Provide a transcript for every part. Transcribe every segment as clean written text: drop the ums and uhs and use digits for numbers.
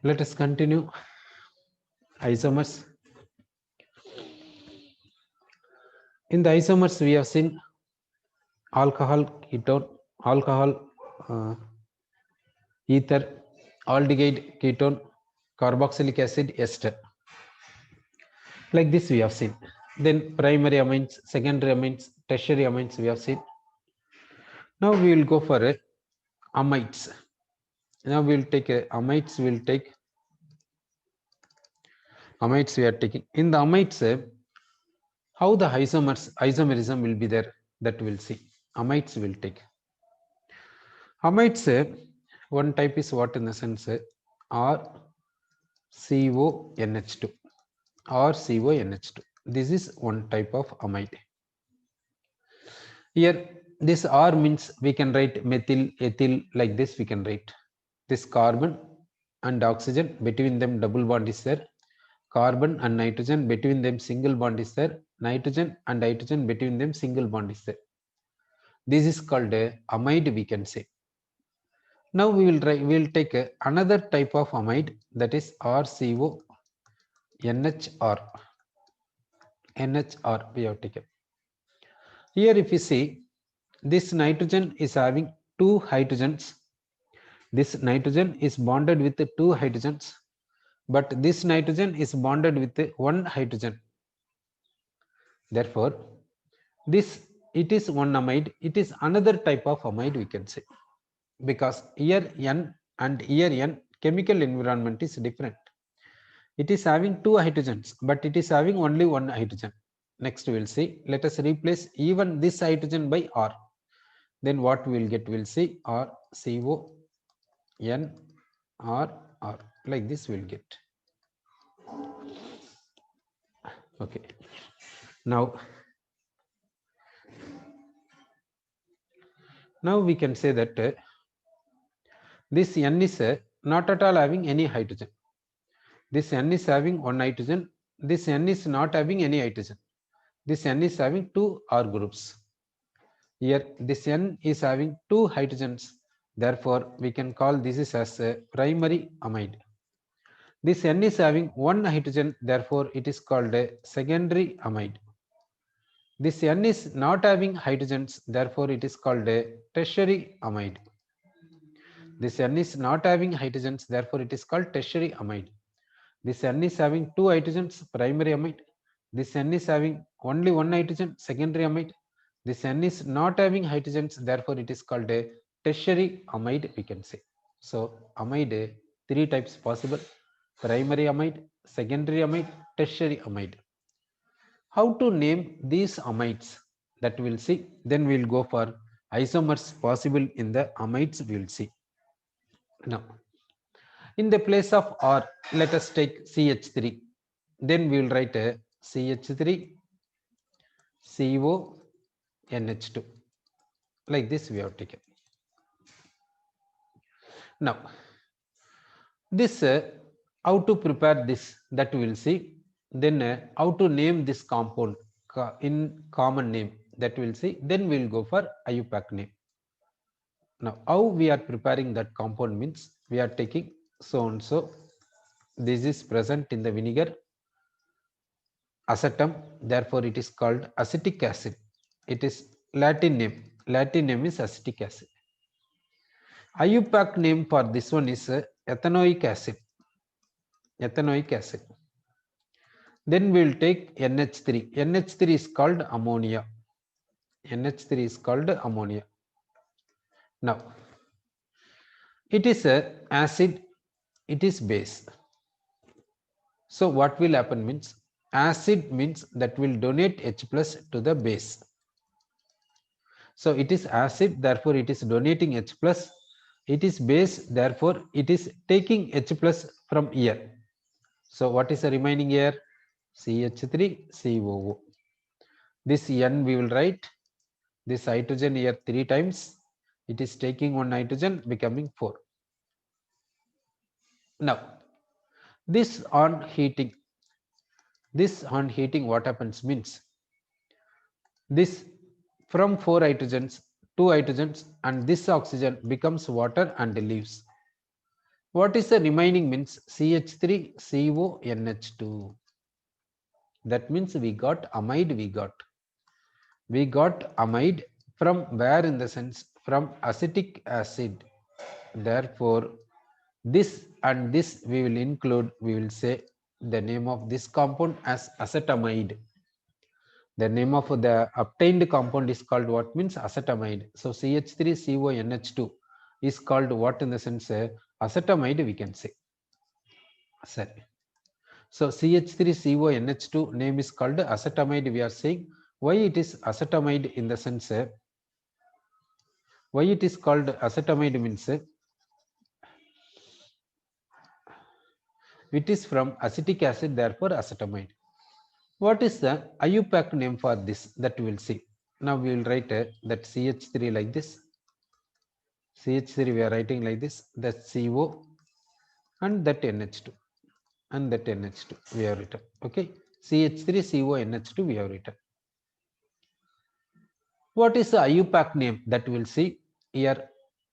Let us continue isomers. In the isomers, we have seen alcohol, ketone, alcohol, uh, ether, aldehyde, ketone, carboxylic acid, ester. Like this, we have seen. Then primary amines, secondary amines, tertiary amines, we have seen. Now we will go for amides. Now we will take amides. We will take amides. We are taking in the amides. How the isomerism will be there, that we'll see. Amides will take. Amides, one type is what in the sense RCONH2. RCONH2. This is one type of amide. Here, this R means we can write methyl, ethyl, like this we can write. This carbon and oxygen, between them double bond is there. Carbon and nitrogen, between them single bond is there. Nitrogen and hydrogen, between them single bond is there. This is called a amide, we can say. Now we will take another type of amide, that is RCO NHR. NHR we have taken. Here if you see, this nitrogen is having two hydrogens. This nitrogen is bonded with two hydrogens, but this nitrogen is bonded with one hydrogen. Therefore, this it is one amide. It is another type of amide, we can say, because here N and here N chemical environment is different. It is having two hydrogens, but it is having only one hydrogen. Next we will see. Let us replace even this hydrogen by R. Then what we will get? We will see R CO N R R. Like this we will get. Okay. Now we can say that this N is not at all having any hydrogen. This N is having one hydrogen. This N is not having any hydrogen. This N is having two R groups. Here this N is having two hydrogens. Therefore, we can call this as a primary amide. This N is having one hydrogen. Therefore, it is called a secondary amide. This N is not having hydrogens. Therefore, it is called a tertiary amide. This N is not having hydrogens. Therefore, it is called tertiary amide. This N is having two hydrogens, primary amide. This N is having only one hydrogen, secondary amide. This N is not having hydrogens, therefore it is called a tertiary amide, we can say. So amide, three types possible: primary amide, secondary amide, tertiary amide. How to name these amides, that we'll see. Then we'll go for isomers possible in the amides, we'll see. Now, in the place of R, let us take CH3. Then we will write a CH3 CO NH2. Like this we have taken. Now, this how to prepare this, that we will see. Then how to name this compound in common name, that we will see. Then we will go for IUPAC name. Now, how we are preparing that compound means we are taking so and so. This is present in the vinegar, acetum, therefore it is called acetic acid. It is Latin name. Latin name is acetic acid. IUPAC name for this one is ethanoic acid. Ethanoic acid. Then we will take NH3. NH3 is called ammonia. NH3 is called ammonia. Now, it is a acid, it is base. So what will happen means, acid means that will donate H plus to the base. So it is acid, therefore it is donating H plus. It is base, therefore it is taking H plus from here. So what is the remaining here? CH3 COO. This N we will write. This hydrogen here 3 times. It is taking one nitrogen, becoming 4. Now, this on heating, what happens means, this from 4 hydrogens, 2 hydrogens and this oxygen becomes water and leaves. What is the remaining means CH3 CO NH2. That means we got amide, we got amide from where, in the sense from acetic acid. Therefore this and this we will include, we will say the name of this compound as acetamide. The name of the obtained compound is called what means acetamide. So CH3CONH2 is called what, in the sense acetamide we can say. Sorry. So CH3CONH2 name is called acetamide, we are saying. Why it is acetamide, in the sense why it is called acetamide means it is from acetic acid, therefore acetamide. What is the IUPAC name for this, that we will see. Now we will write that CH3 like this. CH3 we are writing like this, that CO and that NH2 and that NH2 we have written. Okay, CH3CONH2 we have written. What is the IUPAC name, that we will see. Here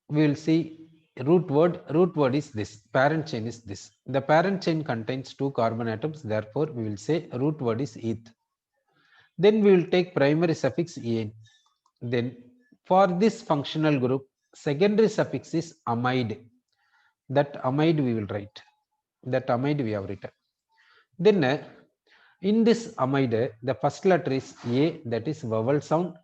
we will see root word. Root word is this, parent chain is this. The parent chain contains 2 carbon atoms, therefore we will say root word is eth. Then we will take primary suffix en. Then for this functional group, secondary suffix is amide. That amide we will write. That amide we have written. Then in this amide, the first letter is A, that is vowel sound.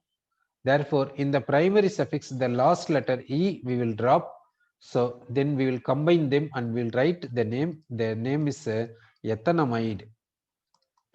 Therefore in the primary suffix, the last letter E we will drop. So then we will combine them and we will write the name. The name is ethanamide.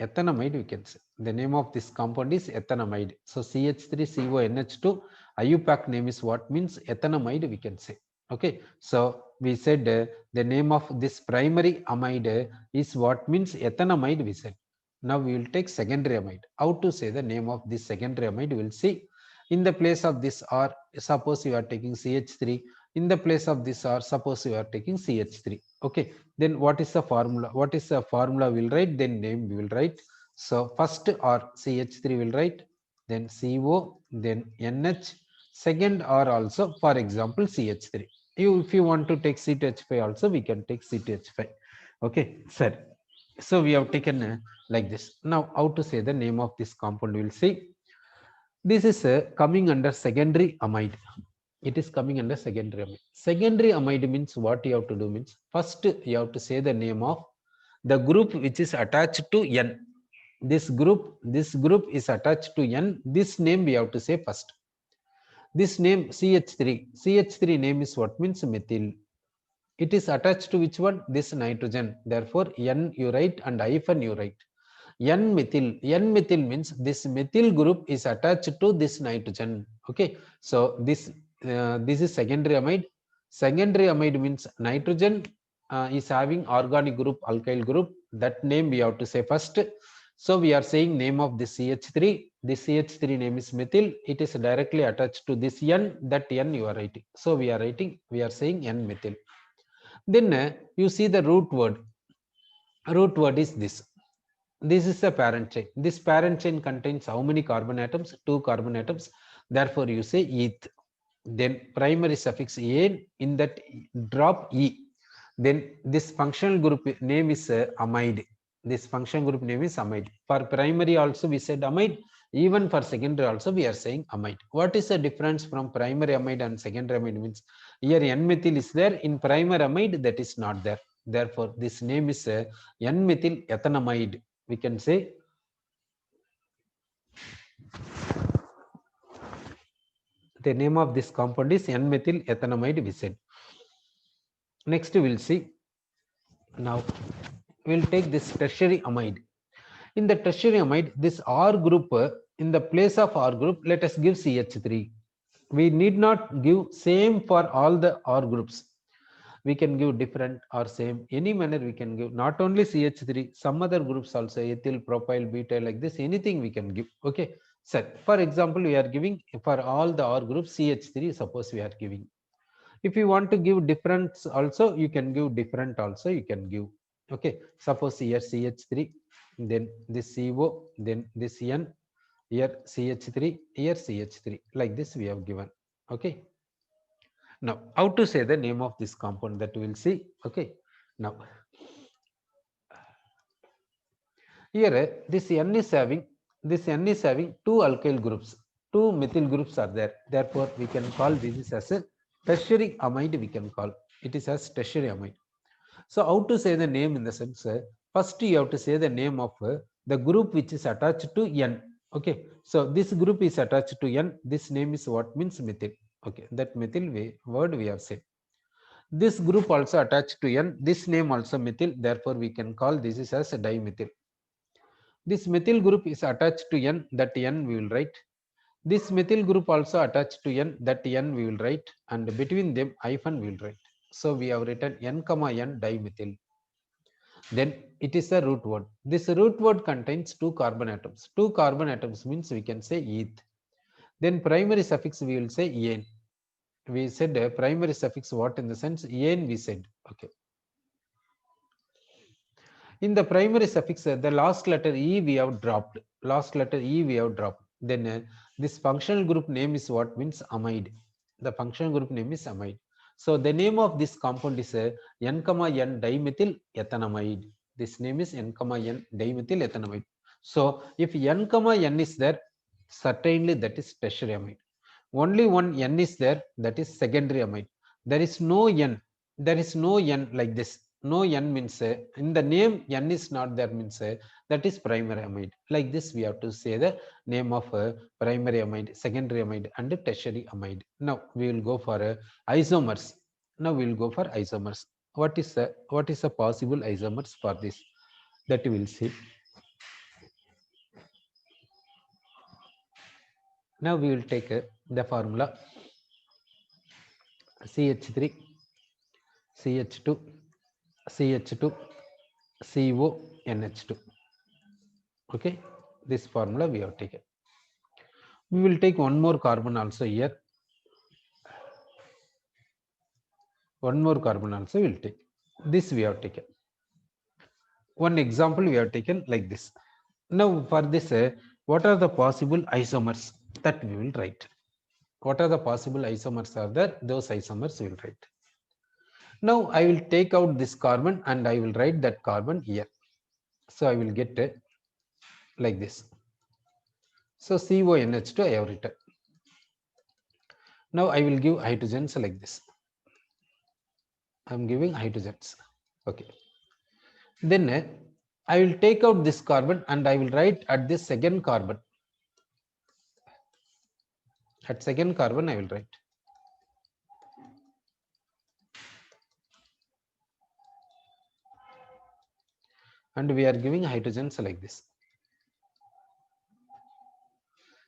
Ethanamide we can say. The name of this compound is ethanamide. So CH3CONH2 IUPAC name is what means ethanamide we can say. Okay, so we said the name of this primary amide is what means ethanamide we said. Now we will take secondary amide. How to say the name of this secondary amide we will see. In the place of this R, suppose you are taking CH3. In the place of this R, suppose you are taking CH3. Okay, then what is the formula? What is the formula we'll write, then name we will write. So first R, CH3 will write, then CO, then NH, second R also, for example CH3. If you want to take CTH5 also, we can take CTH5. Okay, sir. So we have taken like this. Now how to say the name of this compound we will see. This is coming under secondary amide. It is coming under secondary amide. Secondary amide means what you have to do means, first you have to say the name of the group which is attached to N. This group is attached to N. This name we have to say first. This name CH3. CH3 name is what means methyl. It is attached to which one? This nitrogen. Therefore N you write and hyphen you write. N-methyl. N-methyl means this methyl group is attached to this nitrogen. Okay, so this is secondary amide. Secondary amide means nitrogen is having organic group, alkyl group. That name we have to say first. So we are saying name of this CH3. This CH3 name is methyl. It is directly attached to this N. That N you are writing. So we are saying N-methyl. Then you see the root word. Root word is this. This is the parent chain. This parent chain contains how many carbon atoms? 2 carbon atoms. Therefore you say eth. Then primary suffix en, in that drop E. Then this functional group name is amide. This functional group name is amide. For primary also we said amide. Even for secondary also we are saying amide. What is the difference from primary amide and secondary amide means? Here N-methyl is there. In primary amide that is not there. Therefore this name is N-methyl ethanamide. We can say the name of this compound is N-methyl ethanamide we said. Next we will see. Now we will take this tertiary amide. In the tertiary amide, this R group, in the place of R group, let us give CH3. We need not give same for all the R groups. We can give different or same, any manner we can give. Not only CH3, some other groups also, ethyl, propyl, butyl, like this, anything we can give. Okay, so for example, we are giving for all the R groups CH3, suppose we are giving. If you want to give different also, you can give different also, you can give. Okay, suppose here CH3, then this CO, then this N, here CH3, here CH3, like this we have given. Okay, Now how to say the name of this compound, that we will see. Okay, now here this N is having two alkyl groups, two methyl groups are there. Therefore, we can call this as a tertiary amide. We can call it is as tertiary amide. So how to say the name in the sense? First, you have to say the name of the group which is attached to N. Okay, so this group is attached to N. This name is what means methyl. Okay, that methyl word we have said. This group also attached to N. This name also methyl. Therefore, we can call this is as a dimethyl. This methyl group is attached to N. That N we will write. This methyl group also attached to N. That N we will write. And between them hyphen we will write. So we have written N comma N dimethyl. Then it is a root word. This root word contains two carbon atoms. Two carbon atoms means we can say eth. Then primary suffix we will say ene. We said primary suffix what in the sense ene we said. Okay. In the primary suffix, the last letter E we have dropped. Last letter E we have dropped. Then this functional group name is what means amide. The functional group name is amide. So the name of this compound is N, N dimethyl ethanamide. This name is N, N dimethyl ethanamide. So if N, N is there, certainly that is tertiary amide. Only one N is there, that is secondary amide. There is no N. There is no N like this. No N means in the name N is not there means that is primary amide. Like this we have to say the name of primary amide, secondary amide and tertiary amide. Now we will go for isomers. Now we will go for isomers. What is a possible isomers for this? That we will see. Now we will take the formula CH3, CH2, CH2, CO, NH2. Okay, this formula we have taken. We will take one more carbon also here. One more carbon also we will take. This we have taken. One example we have taken like this. Now for this, what are the possible isomers that we will write? What are the possible isomers are there? Those isomers we will write. Now I will take out this carbon and I will write that carbon here. So I will get like this. So CONH2 I have written. Now I will give hydrogens like this. I am giving hydrogens. Okay. Then I will take out this carbon and I will write at this second carbon. At second carbon I will write. And we are giving hydrogens like this.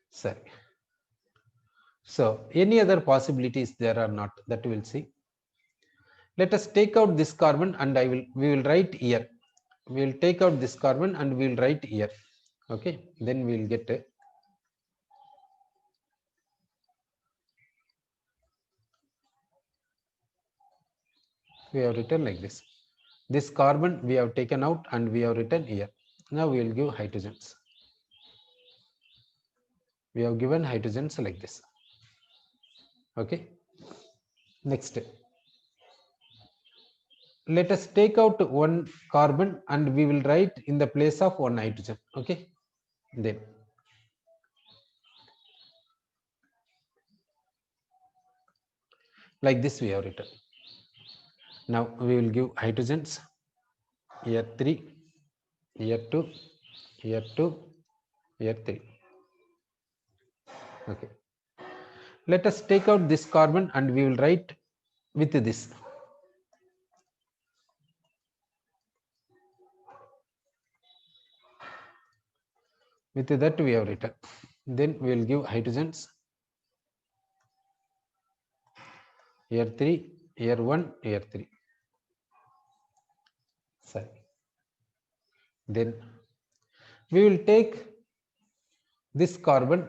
Sorry. So any other possibilities there are not, that we will see. Let us take out this carbon and we will write here. We will take out this carbon and we will write here. Okay, then we will get we have written like this. This carbon we have taken out and we have written here. Now we will give hydrogens. We have given hydrogens like this. Okay. Next, let us take out one carbon and we will write in the place of one hydrogen. Okay. Then like this we have written. Now we will give hydrogens. Here 3, here 2, here 2, here 3. Okay. Let us take out this carbon and we will write with this. With that we have written. Then we will give hydrogens. Here 3, here 1, here 3. Sorry. Then we will take this carbon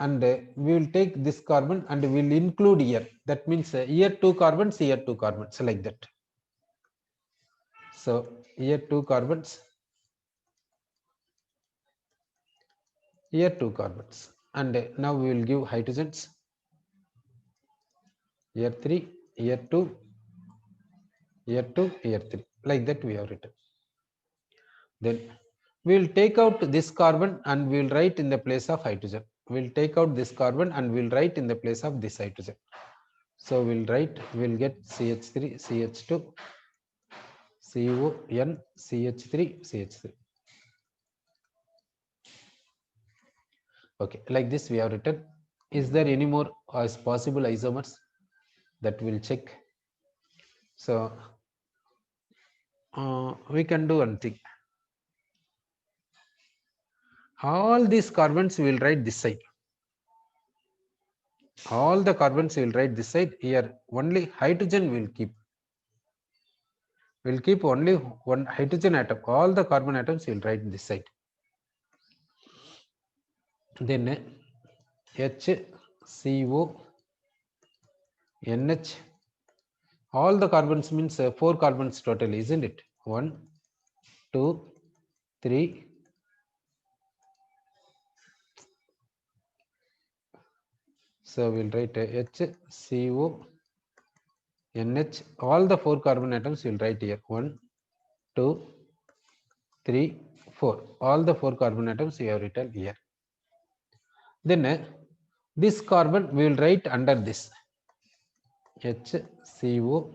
and we will take this carbon and we will include here. That means here 2 carbons, here 2 carbons, like that. So here 2 carbons, here 2 carbons, and now we will give hydrogens. year 3, year 2, year 2, year 3. Like that we have written. Then we will take out this carbon and we will write in the place of hydrogen. We will take out this carbon and we will write in the place of this hydrogen. So we'll write, we'll get CH3, CH2, CON, CH3, CH3. Okay, like this we have written. Is there any more as possible isomers that we'll check? So we can do one thing. All these carbons we will write this side. All the carbons we will write this side. Here only hydrogen will keep. We'll keep only one hydrogen atom. All the carbon atoms we will write this side. Then HCO, NH. All the carbons means 4 carbons totally, isn't it? 1, 2, 3. So we'll write HCO, NH. All the 4 carbon atoms we'll write here. 1, 2, 3, 4. All the 4 carbon atoms we have written here. Then this carbon we will write under this. HCO,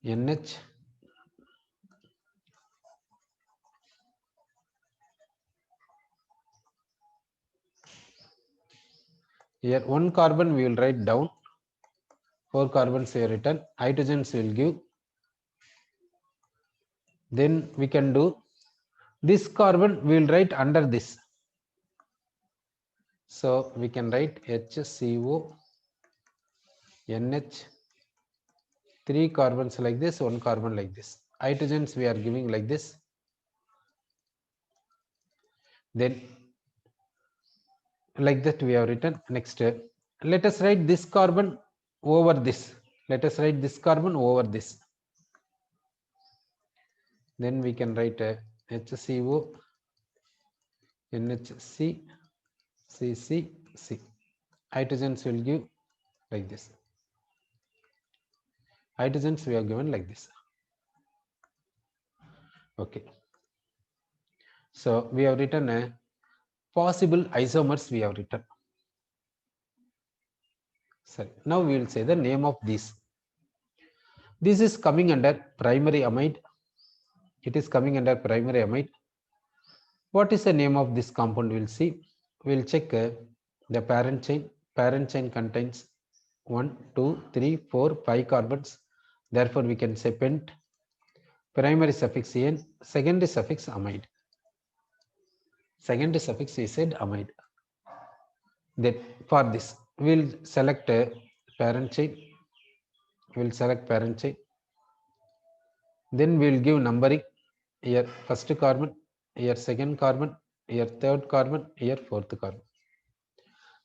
NH. Here 1 carbon we will write down. 4 carbons we have written. Hydrogens will give. Then we can do this carbon we will write under this. So we can write HCO, NH, 3 carbons like this, 1 carbon like this. Hydrogens we are giving like this. Then like that we have written. Next, let us write this carbon over this. Let us write this carbon over this. Then we can write HCO, NHC, CC, C. Hydrogens will give like this. Hydrogens we have given like this. Okay. So we have written a possible isomers we have written. Sorry. Now we will say the name of these. This is coming under primary amide. It is coming under primary amide. What is the name of this compound? We'll see. We'll check the parent chain. Parent chain contains 1, 2, 3, 4, 5 carbons. Therefore, we can say pent. Primary suffix en, secondary suffix amide. Secondary suffix we said amide. Then for this, we'll select a parent chain. We'll select parent chain. Then we'll give numbering. Here first carbon, here second carbon, here third carbon, here fourth carbon.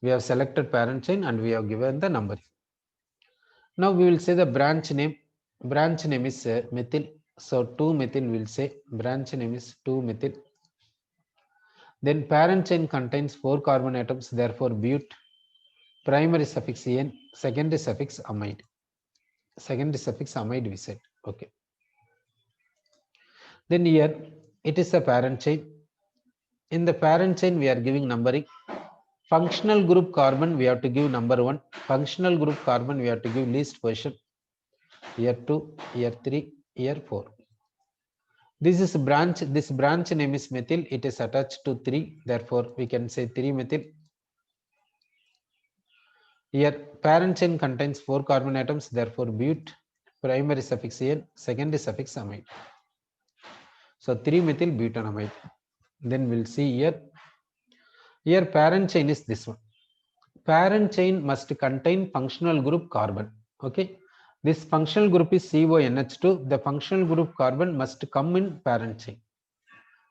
We have selected parent chain and we have given the numbering. Now we will say the branch name. Branch name is methyl. So 2-methyl will say branch name is 2-methyl. Then parent chain contains 4 carbon atoms, therefore but. Primary suffix en, secondary suffix amide. Secondary suffix amide we said. Okay. Then here it is a parent chain. In the parent chain we are giving numbering. Functional group carbon we have to give number 1. Functional group carbon we have to give least position. Here 2, here 3, here 4. This is branch. This branch name is methyl. It is attached to 3. Therefore, we can say 3-methyl. Here, parent chain contains 4 carbon atoms. Therefore, but. Primary suffix en, secondary suffix amide. So, 3-methyl butanamide. Then we'll see here. Here, parent chain is this one. Parent chain must contain functional group carbon. Okay. This functional group is CONH2. The functional group carbon must come in parent chain.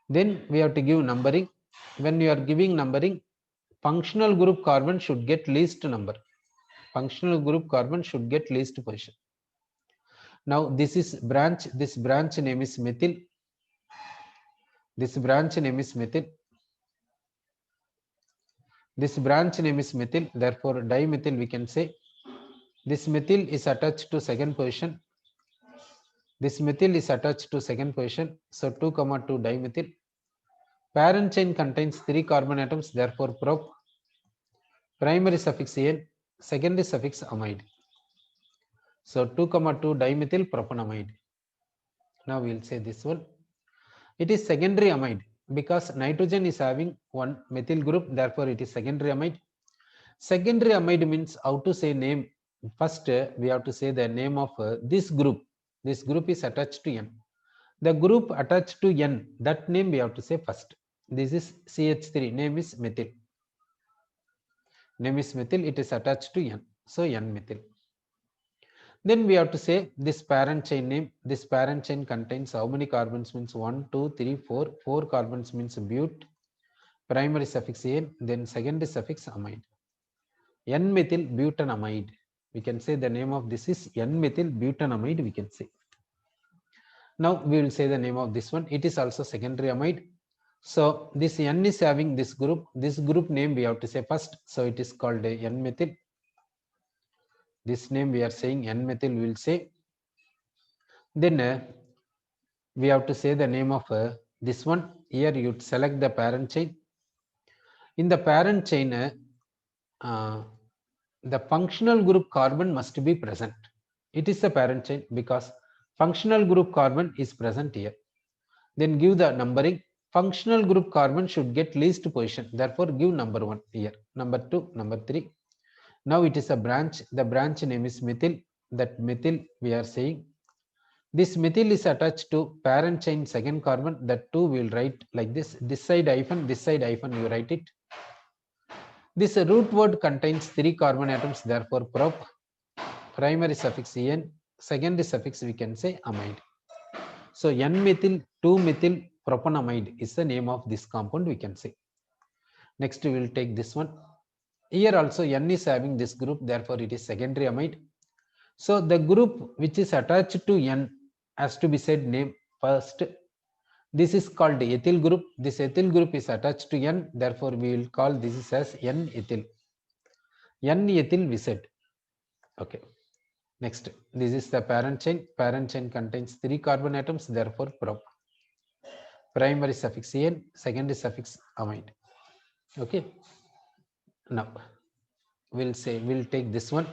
Then we have to give numbering. When you are giving numbering, functional group carbon should get least number. Functional group carbon should get least position. Now this is branch. This branch name is methyl. This branch name is methyl. This branch name is methyl. Therefore, dimethyl we can say. This methyl is attached to second position. This methyl is attached to second position. So 2, 2 dimethyl. Parent chain contains 3 carbon atoms, therefore prop. Primary suffix en, secondary suffix amide. So 2, 2 dimethyl propanamide. Now we will say this one. It is secondary amide because nitrogen is having one methyl group, therefore it is secondary amide. Secondary amide means how to say name. First, we have to say the name of this group. This group is attached to N. The group attached to N, that name we have to say first. This is CH3, name is methyl. Name is methyl, it is attached to N. So N methyl. Then we have to say this parent chain name. This parent chain contains how many carbons means 1, 2, 3, 4. 4 carbons means bute. Primary suffix N, then secondary suffix amide. N-methyl butanamide. We can say the name of this is N-methyl butanamide, we can say. Now we will say the name of this one. It is also secondary amide. So this N is having this group. This group name we have to say first. So it is called N-methyl. This name we are saying N-methyl, we will say. Then we have to say the name of this one. Here you select the parent chain. In the parent chain, the functional group carbon must be present. It is the parent chain because functional group carbon is present here. Then give the numbering. Functional group carbon should get least position. Therefore, give number 1 here, number 2, number 3. Now it is a branch. The branch name is methyl. That methyl we are saying. This methyl is attached to parent chain second carbon. That too we will write like this. This side hyphen, this side hyphen, you write it. This root word contains 3 carbon atoms. Therefore, prop. Primary suffix En, secondary suffix we can say amide. So N-methyl 2-methyl propanamide is the name of this compound, we can say. Next we will take this one. Here also N is having this group, therefore it is secondary amide. So the group which is attached to N has to be said name first. This is called ethyl group. This ethyl group is attached to N, therefore we will call this as N-ethyl. N-ethyl we said. Okay. Next, this is the parent chain. Parent chain contains 3 carbon atoms, therefore prop. Primary suffix En, secondary suffix amide. Okay. Now we'll take this one.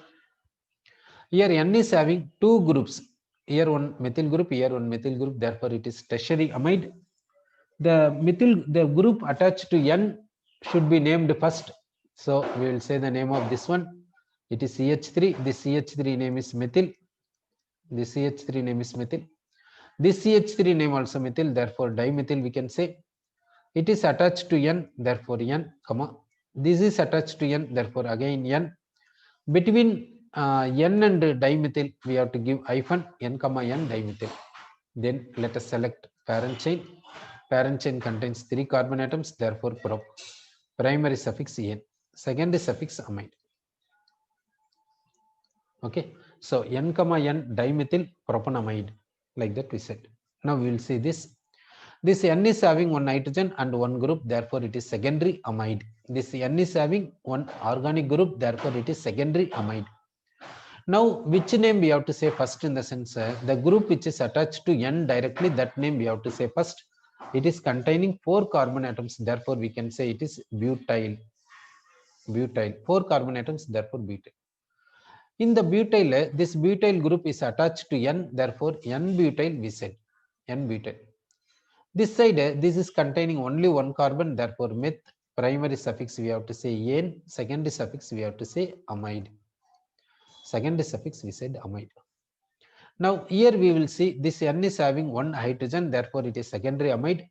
Here N is having 2 groups. Here one methyl group, here one methyl group, therefore it is tertiary amide. The group attached to N should be named first. So we will say the name of this one. It is CH3. This CH3 name is methyl. This CH3 name is methyl. This CH3 name also methyl, therefore dimethyl we can say. It is attached to N, therefore N, comma. This is attached to N, therefore again N. Between N and dimethyl, we have to give hyphen N, comma N dimethyl. Then let us select parent chain. Parent chain contains 3 carbon atoms, therefore prop. Primary suffix En, secondary suffix amide. Okay, so N, N dimethyl propanamide, like that we said. Now we will see this. This N is having one nitrogen and one group, therefore it is secondary amide. This N is having one organic group, therefore it is secondary amide. Now which name we have to say first, in the sense the group which is attached to N directly, that name we have to say first. It is containing 4 carbon atoms, therefore we can say it is butyl. Butyl, 4 carbon atoms, therefore butyl. In the butyl, this butyl group is attached to N, therefore N-butyl we said. N-butyl. This side, this is containing only 1 carbon, therefore meth. Primary suffix we have to say En, secondary suffix we have to say amide. Secondary suffix we said amide. Now here we will see this N is having 1 hydrogen, therefore it is secondary amide.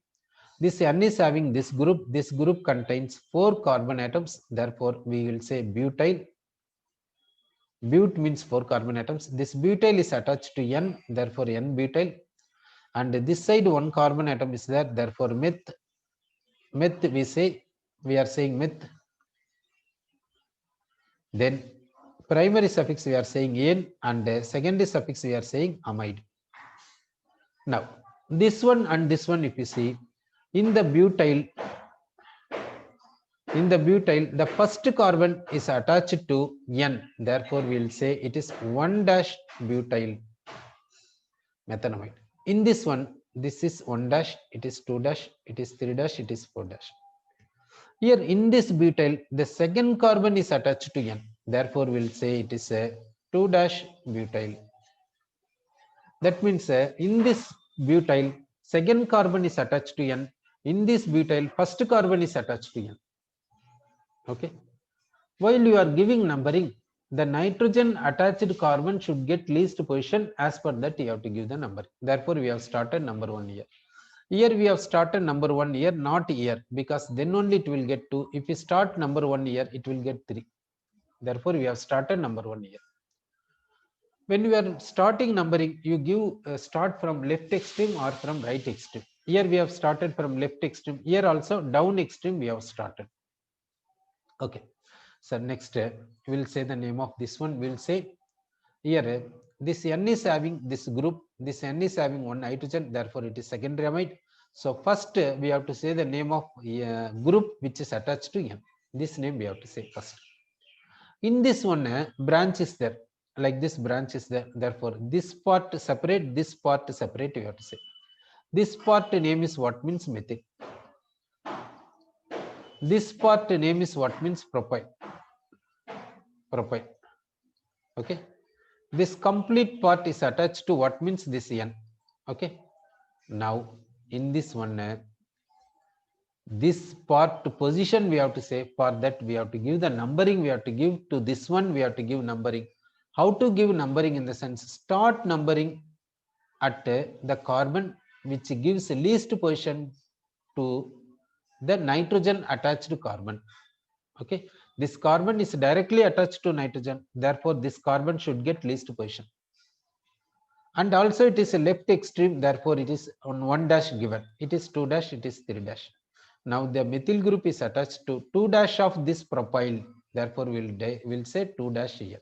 This N is having this group contains 4 carbon atoms, therefore we will say butyl. But means 4 carbon atoms. This butyl is attached to N, therefore N-butyl. And this side 1 carbon atom is there, therefore meth. Meth we are saying meth. Then primary suffix we are saying En, and secondary suffix we are saying amide. Now this one and this one, if you see, in the butyl In the butyl, the first carbon is attached to N. Therefore, we will say it is 1-butyl methanamide. In this one, this is 1-, it is 2-, it is 3-, it is 4-. Here in this butyl, the second carbon is attached to N. Therefore, we will say it is a 2-butyl. That means in this butyl, second carbon is attached to N. In this butyl, first carbon is attached to N. Okay. While you are giving numbering, the nitrogen attached carbon should get least position. As per that, you have to give the number. Therefore, we have started number 1 here. Here we have started number 1 here, not here, because then only it will get 2. If we start number 1 here, it will get 3. Therefore, we have started number 1 here. When you are starting numbering, you give start from left extreme or from right extreme. Here we have started from left extreme. Here also down extreme we have started. Okay. So next we will say the name of this one. We will say here this N is having this group. This N is having 1 nitrogen. Therefore, it is secondary amide. So first we have to say the name of group which is attached to N. This name we have to say first. In this one, branch is there. Like this branch is there. Therefore, this part separate, this part separate, you have to say. This part name is what means methyl. This part name is what means propyl. Propyl. Okay. This complete part is attached to what means this N. Okay. Now, in this one, this part position we have to say. For that we have to give the numbering. We have to give to this one. We have to give numbering. How to give numbering in the sense, start numbering at the carbon which gives least position to the nitrogen attached carbon. Okay, this carbon is directly attached to nitrogen. Therefore, this carbon should get least position. And also it is a left extreme. Therefore, it is on 1- given. It is 2-, it is 3-. Now the methyl group is attached to 2- of this propyl. Therefore, we'll say 2- here.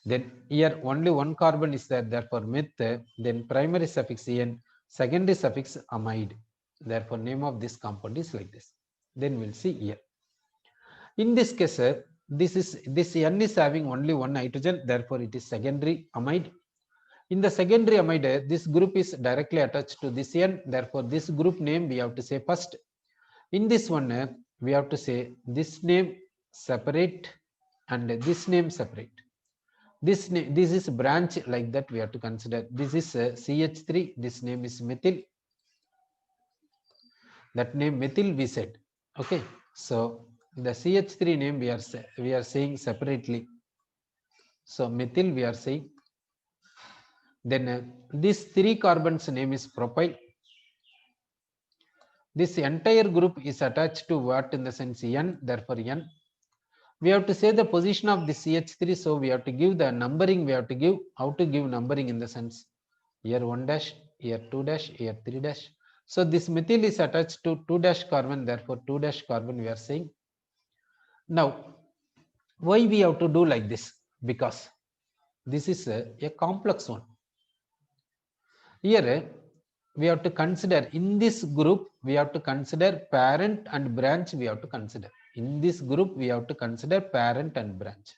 Then here only 1 carbon is there. Therefore, meth. Then primary suffix en, secondary suffix amide. Therefore, name of this compound is like this. Then we'll see here. In this case, this N is having only 1 nitrogen. Therefore, it is secondary amide. In the secondary amide, this group is directly attached to this N. Therefore, this group name we have to say first. In this one, we have to say this name separate and this name separate. This is branch, like that we have to consider. This is CH3. This name is methyl. That name methyl we said. Okay. So the CH3 name we are saying separately. So methyl we are saying. Then this 3 carbons name is propyl. This entire group is attached to what in the sense N. Therefore, N. We have to say the position of the CH3. So we have to give the numbering. We have to give how to give numbering in the sense here 1-, here 2-, here 3-. So this methyl is attached to 2- carbon. Therefore, 2- carbon we are saying. Now, why we have to do like this? Because this is a complex one. Here we have to consider in this group, we have to consider parent and branch. We have to consider in this group, we have to consider parent and branch.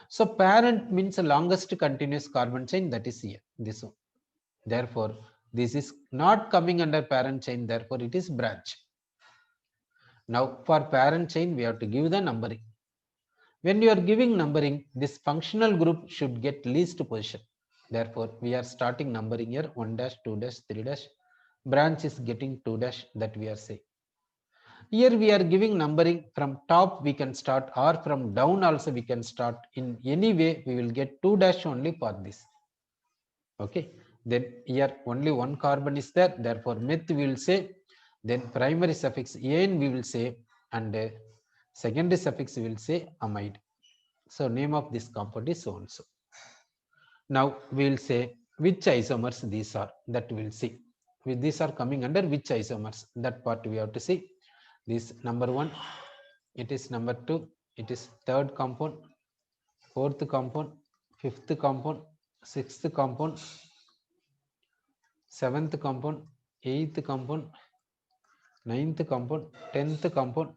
So parent means the longest continuous carbon chain, that is here, this one. Therefore, this is not coming under parent chain. Therefore, it is branch. Now, for parent chain, we have to give the numbering. When you are giving numbering, this functional group should get least position. Therefore, we are starting numbering here 1-, 2-, 3-. Branch is getting 2-, that we are saying. Here we are giving numbering from top we can start, or from down also we can start. In any way, we will get 2- only for this. Okay. Then here only 1 carbon is there. Therefore, meth we will say. Then primary suffix en we will say, and secondary suffix we will say amide. So name of this compound is so and so. Now we will say which isomers these are, that we will see. These are coming under which isomers, that part we have to see. This number 1, it is number 2, it is 3rd compound, 4th compound, 5th compound, 6th compound, 7th compound, 8th compound, 9th compound, 10th compound,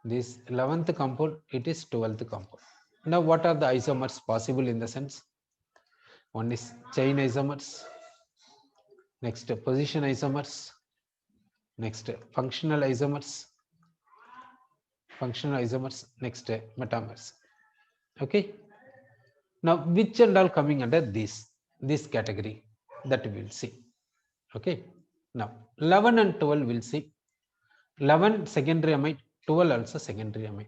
This 11th compound, it is 12th compound. Now, what are the isomers possible in the sense? One is chain isomers, next position isomers, next functional isomers, next metamers. Okay. Now, which and all coming under this category, that we will see. Okay. Now, 11 and 12 will see. 11 secondary amide, 12 also secondary amide.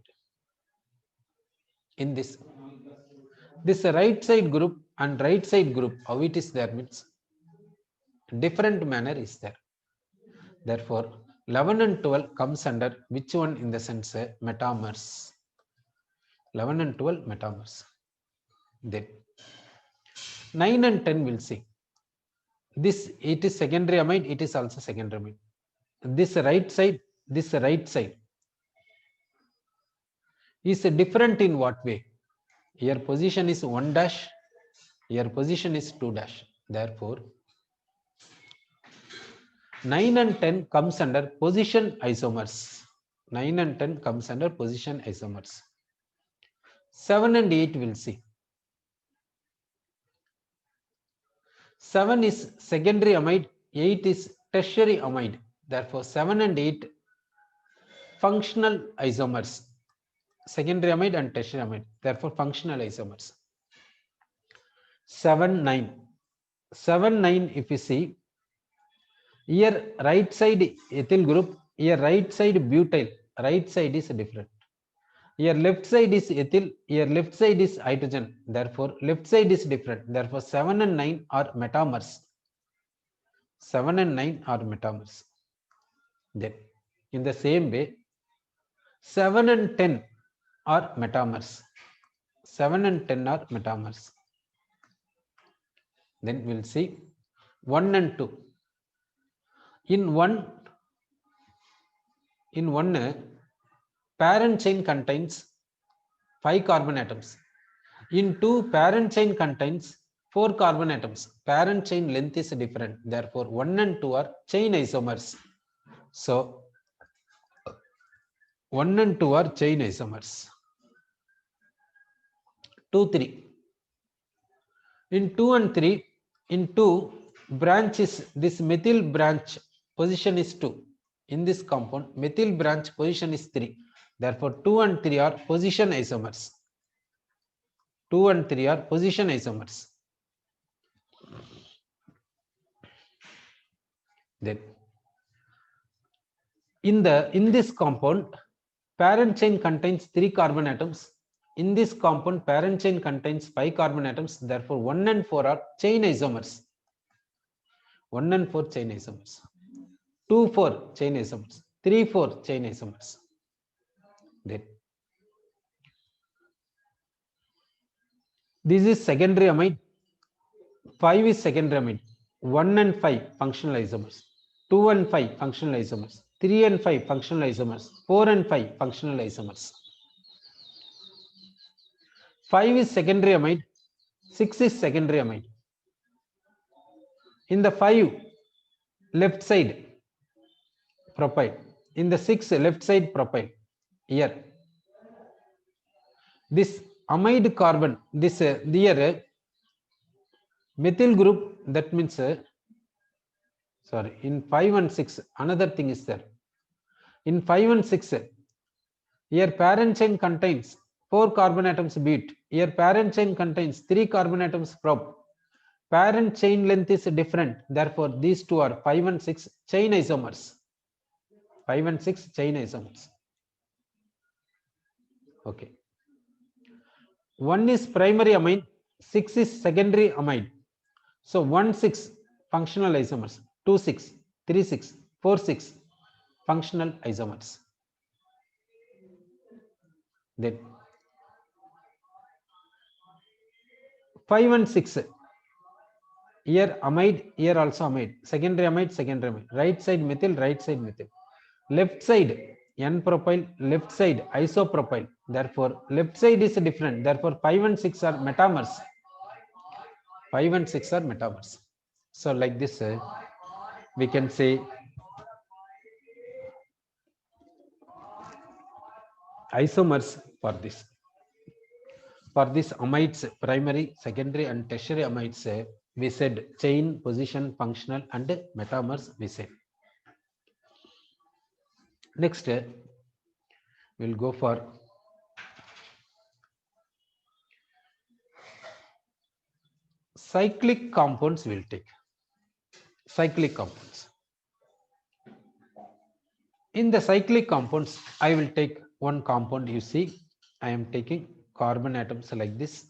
In this right side group and right side group, how it is there means different manner is there. Therefore, 11 and 12 comes under which one in the sense metamers. 11 and 12 metamers. Then 9 and 10 will see. This, it is secondary amide, it is also secondary amide. This right side is different in what way? Here position is 1 dash, here position is 2 dash. Therefore, 9 and 10 comes under position isomers. 9 and 10 comes under position isomers. 7 and 8 will see. 7 is secondary amide, 8 is tertiary amide. Therefore, 7 and 8 functional isomers. Secondary amide and tertiary amide. Therefore, functional isomers. 7, 9. 7, 9 if you see, here right side ethyl group, here right side butyl, right side is different. Here left side is ethyl, here left side is hydrogen. Therefore, left side is different. Therefore, 7 and 9 are metamers. 7 and 9 are metamers. Then, in the same way, 7 and 10 are metamers. 7 and 10 are metamers. Then we'll see 1 and 2. In one, parent chain contains 5 carbon atoms. In 2, parent chain contains 4 carbon atoms. Parent chain length is different. Therefore, 1 and 2 are chain isomers. So, 1 and 2 are chain isomers. 2, 3. In 2 and 3, in 2 branches, this methyl branch position is 2. In this compound, methyl branch position is 3. Therefore, 2 and 3 are position isomers. 2 and 3 are position isomers. Then, in this compound, parent chain contains 3 carbon atoms. In this compound, parent chain contains 5 carbon atoms. Therefore, 1 and 4 are chain isomers. 1 and 4 chain isomers. 2, 4 chain isomers. 3, 4 chain isomers. Then, this is secondary amide. 5 is secondary amide. 1 and 5 functional isomers. 2 and 5 functional isomers. 3 and 5 functional isomers. 4 and 5 functional isomers. 5 is secondary amide. 6 is secondary amide. In the 5, left side propyl. In the 6, left side propyl. Here, this amide carbon, this here methyl group, that means sorry, in 5 and 6 another thing is there. In 5 and 6, here parent chain contains 4 carbon atoms but here parent chain contains 3 carbon atoms prop. Parent chain length is different. Therefore, these two are 5 and 6 chain isomers. 5 and 6 chain isomers. Okay. 1 is primary amide, 6 is secondary amide. So 1, 6 functional isomers, 2, 6, 3, 6, 4, 6 functional isomers. Then 5 and 6, here amide, here also amide, secondary amide, right side methyl, right side methyl. Left side N-propyl, left side isopropyl. Therefore, left side is different. Therefore, 5 and 6 are metamers. 5 and 6 are metamers. So, like this, we can say isomers for this. For this amides, primary, secondary and tertiary amides, we said chain, position, functional and metamers we said. Next, we'll go for cyclic compounds. We'll take cyclic compounds. In the cyclic compounds, I will take one compound. You see, I am taking carbon atoms like this,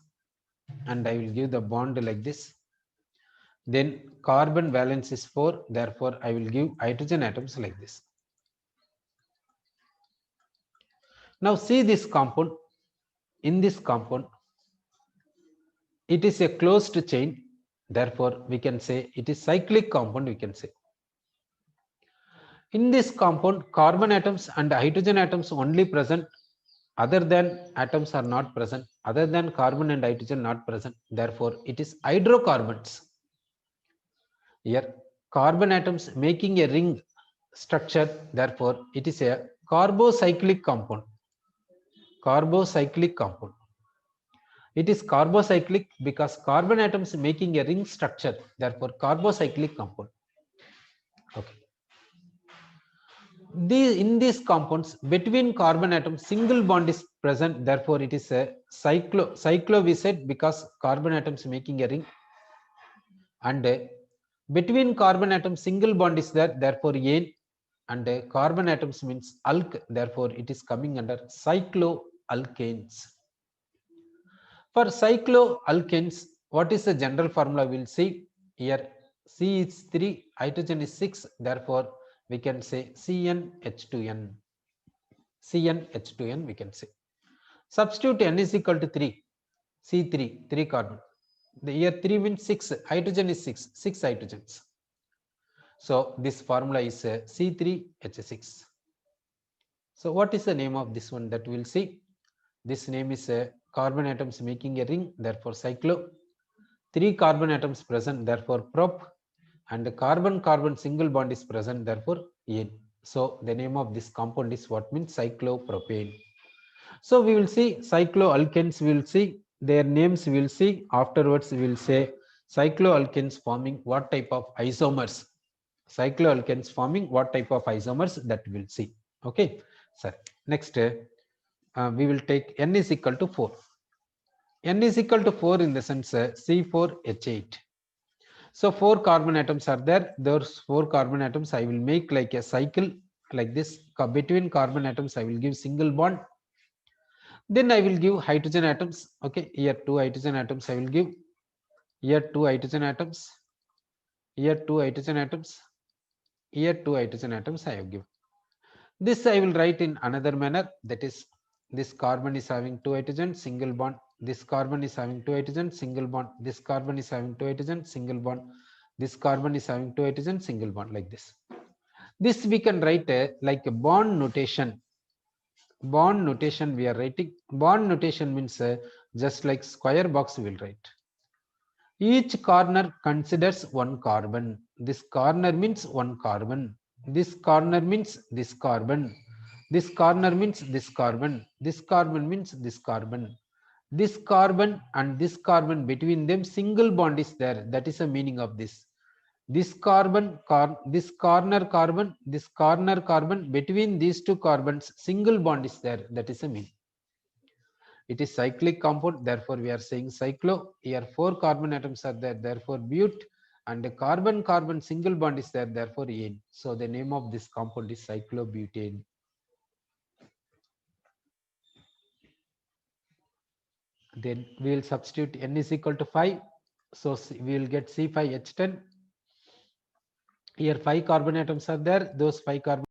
and I will give the bond like this. Then carbon valence is 4, therefore I will give hydrogen atoms like this. Now see this compound. In this compound, it is a closed chain, therefore we can say it is cyclic compound. We can say in this compound, carbon atoms and hydrogen atoms only present, other than atoms are not present, other than carbon and hydrogen not present, therefore it is hydrocarbons. Here carbon atoms making a ring structure, therefore it is a carbocyclic compound. Carbocyclic compound. It is carbocyclic because carbon atoms making a ring structure, therefore carbocyclic compound. Okay. In these compounds, between carbon atoms single bond is present, therefore it is a cyclo we said because carbon atoms making a ring, and between carbon atoms single bond is there, therefore ane, and carbon atoms means alk, therefore it is coming under cycloalkanes. For cycloalkanes, what is the general formula? We'll see here. C is 3, hydrogen is 6, therefore we can say CnH2n. CnH2n we can say. Substitute n is equal to 3. C3, 3 carbon. The here 3 means 6, hydrogen is 6, 6 hydrogens. So this formula is C3H6. So what is the name of this one? That we'll see. This name is carbon atoms making a ring, therefore cyclo. 3 carbon atoms present, therefore prop, and the carbon-carbon single bond is present, therefore ane. So the name of this compound is what means cyclopropane. So we will see cycloalkanes. We will see their names. We will see afterwards. We will say cycloalkanes forming what type of isomers. Cycloalkanes forming what type of isomers, that we will see. Okay, sir. Next, we will take n is equal to 4. N is equal to 4 in the sense C4H8. So 4 carbon atoms are there. Those 4 carbon atoms I will make like a cycle like this. Between carbon atoms I will give single bond. Then I will give hydrogen atoms. Okay, here 2 hydrogen atoms I will give. Here 2 hydrogen atoms. Here 2 hydrogen atoms. Here 2 hydrogen atoms I have given. This I will write in another manner. That is, this carbon is having 2 hydrogen, single bond. This carbon is having 2 hydrogen, single bond. This carbon is having 2 hydrogen, single bond. This carbon is having 2 hydrogen, single bond, like this. This we can write like a bond notation. Bond notation we are writing. Bond notation means just like square box we will write. Each corner considers one carbon. This corner means one carbon. This corner means this carbon. This corner means this carbon. This carbon means this carbon. This carbon and this carbon, between them single bond is there. That is the meaning of this. This carbon, this corner carbon, this corner carbon, between these two carbons single bond is there. That is the meaning. It is cyclic compound, therefore we are saying cyclo. Here 4 carbon atoms are there, therefore but, and the carbon-carbon single bond is there, therefore ane. So the name of this compound is cyclobutane. Then we will substitute n is equal to 5. So we will get C5H10. Here 5 carbon atoms are there. Those 5 carbon